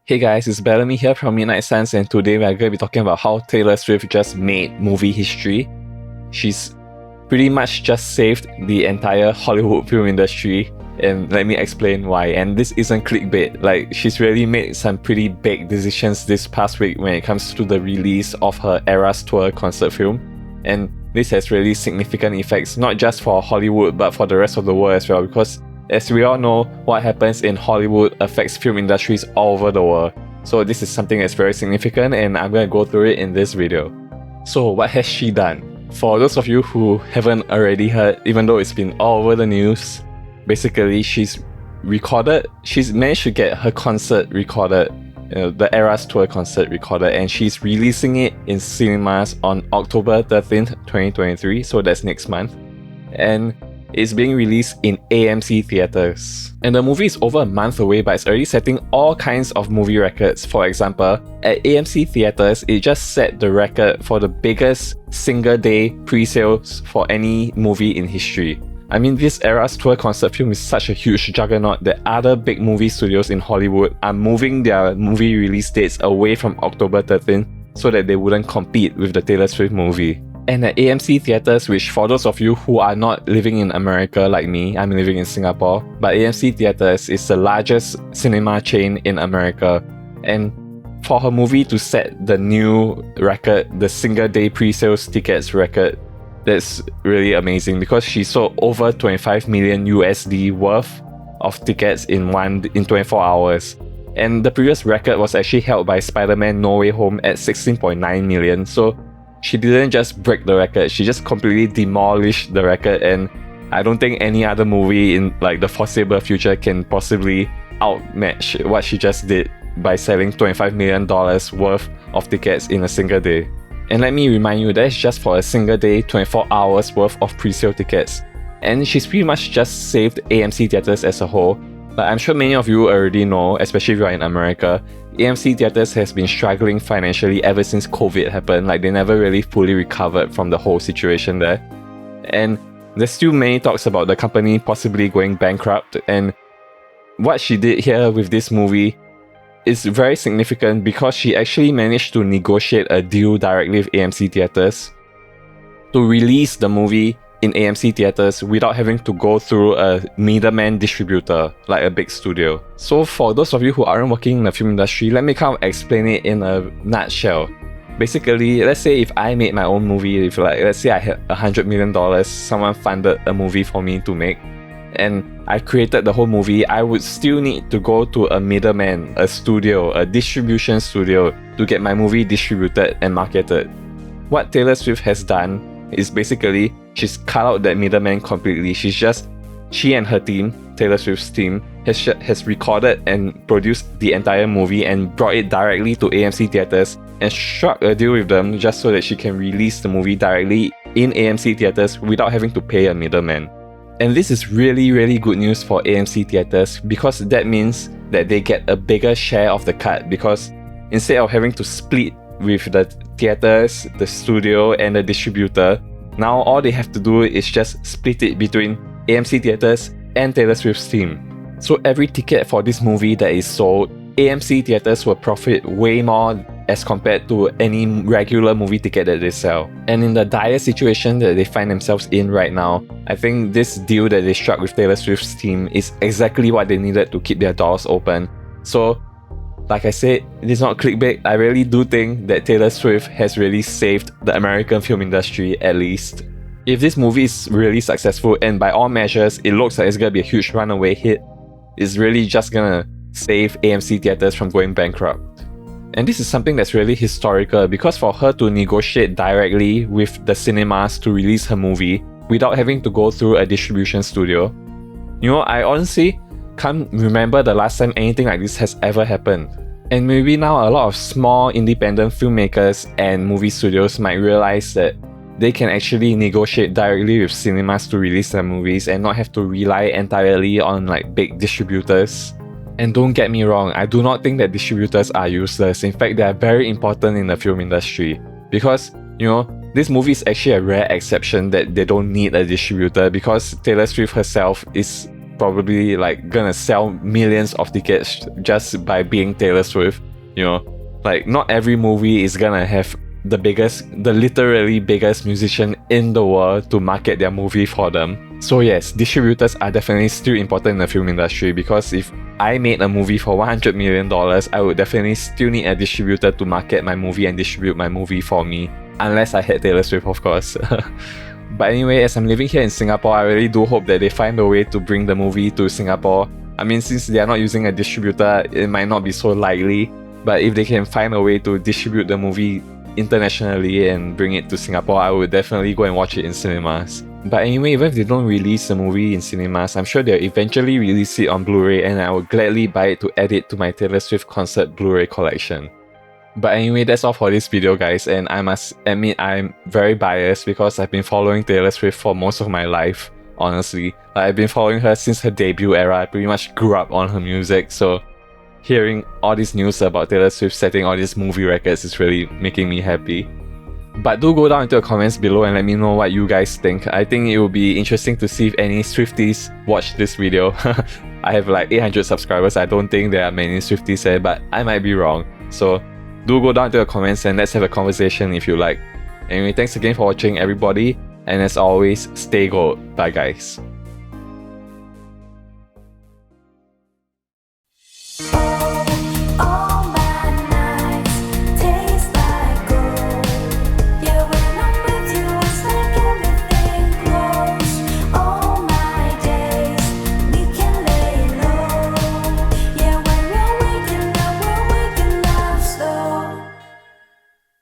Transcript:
Hey guys, it's Bellamy here from Midnight Suns, and today we're going to be talking about how Taylor Swift just made movie history. She's pretty much just saved the entire Hollywood film industry, and let me explain why. And this isn't clickbait, like she's really made some pretty big decisions this past week when it comes to the release of her Eras Tour concert film. And this has really significant effects, not just for Hollywood but for the rest of the world as well, because as we all know, what happens in Hollywood affects film industries all over the world. So this is something that's very significant, and I'm going to go through it in this video. So what has she done? For those of you who haven't already heard, even though it's been all over the news, basically she's managed to get her concert recorded, the Eras Tour concert recorded, and she's releasing it in cinemas on October 13th, 2023, so that's next month. And it's being released in AMC Theatres. And the movie is over a month away, but it's already setting all kinds of movie records. For example, at AMC Theatres, it just set the record for the biggest single-day pre-sales for any movie in history. I mean, this Eras Tour concert film is such a huge juggernaut that other big movie studios in Hollywood are moving their movie release dates away from October 13th so that they wouldn't compete with the Taylor Swift movie. And at AMC Theatres, which for those of you who are not living in America like me, I'm living in Singapore, but AMC Theatres is the largest cinema chain in America. And for her movie to set the new record, the single-day pre-sales tickets record, that's really amazing because she sold over 25 million USD worth of tickets in 24 hours. And the previous record was actually held by Spider-Man No Way Home at 16.9 million. So she didn't just break the record, she just completely demolished the record, and I don't think any other movie in like the foreseeable future can possibly outmatch what she just did by selling $25 million worth of tickets in a single day. And let me remind you, that's just for a single day, 24 hours worth of pre-sale tickets. And she's pretty much just saved AMC Theatres as a whole. But I'm sure many of you already know, especially if you're in America, AMC Theatres has been struggling financially ever since COVID happened. Like, they never really fully recovered from the whole situation there. And there's still many talks about the company possibly going bankrupt. And what she did here with this movie is very significant because she actually managed to negotiate a deal directly with AMC Theatres to release the movie in AMC Theatres without having to go through a middleman distributor like a big studio. So for those of you who aren't working in the film industry, let me kind of explain it in a nutshell. Basically, let's say if I made my own movie, if let's say I had $100 million, someone funded a movie for me to make, and I created the whole movie, I would still need to go to a middleman, a studio, a distribution studio to get my movie distributed and marketed. What Taylor Swift has done is basically she's cut out that middleman completely. She and her team, Taylor Swift's team, has recorded and produced the entire movie and brought it directly to AMC Theatres and struck a deal with them just so that she can release the movie directly in AMC Theatres without having to pay a middleman. And this is really, really good news for AMC Theatres because that means that they get a bigger share of the cut, because instead of having to split with the theatres, the studio, and the distributor, now all they have to do is just split it between AMC Theatres and Taylor Swift's team. So every ticket for this movie that is sold, AMC Theatres will profit way more as compared to any regular movie ticket that they sell. And in the dire situation that they find themselves in right now, I think this deal that they struck with Taylor Swift's team is exactly what they needed to keep their doors open. So like I said, it is not clickbait. I really do think that Taylor Swift has really saved the American film industry, at least. If this movie is really successful, and by all measures, it looks like it's gonna be a huge runaway hit, it's really just gonna save AMC Theatres from going bankrupt. And this is something that's really historical, because for her to negotiate directly with the cinemas to release her movie without having to go through a distribution studio, I honestly can't remember the last time anything like this has ever happened. And maybe now a lot of small independent filmmakers and movie studios might realize that they can actually negotiate directly with cinemas to release their movies and not have to rely entirely on like big distributors. And don't get me wrong, I do not think that distributors are useless. In fact, they are very important in the film industry because, this movie is actually a rare exception that they don't need a distributor, because Taylor Swift herself is probably like gonna sell millions of tickets just by being Taylor Swift, you know. Like, not every movie is gonna have the literally biggest musician in the world to market their movie for them. So yes, distributors are definitely still important in the film industry, because if I made a movie for $100 million, I would definitely still need a distributor to market my movie and distribute my movie for me. Unless I had Taylor Swift, of course. But anyway, as I'm living here in Singapore, I really do hope that they find a way to bring the movie to Singapore. I mean, since they are not using a distributor, it might not be so likely. But if they can find a way to distribute the movie internationally and bring it to Singapore, I would definitely go and watch it in cinemas. But anyway, even if they don't release the movie in cinemas, I'm sure they'll eventually release it on Blu-ray, and I would gladly buy it to add it to my Taylor Swift concert Blu-ray collection. But anyway, that's all for this video, guys, and I must admit I'm very biased because I've been following Taylor Swift for most of my life, honestly. I've been following her since her debut era. I pretty much grew up on her music, so hearing all this news about Taylor Swift setting all these movie records is really making me happy. But do go down into the comments below and let me know what you guys think. I think it will be interesting to see if any Swifties watch this video. I have like 800 subscribers. I don't think there are many Swifties there, but I might be wrong. So do go down into the comments and let's have a conversation if you like. Anyway, thanks again for watching, everybody, and as always, stay gold. Bye guys.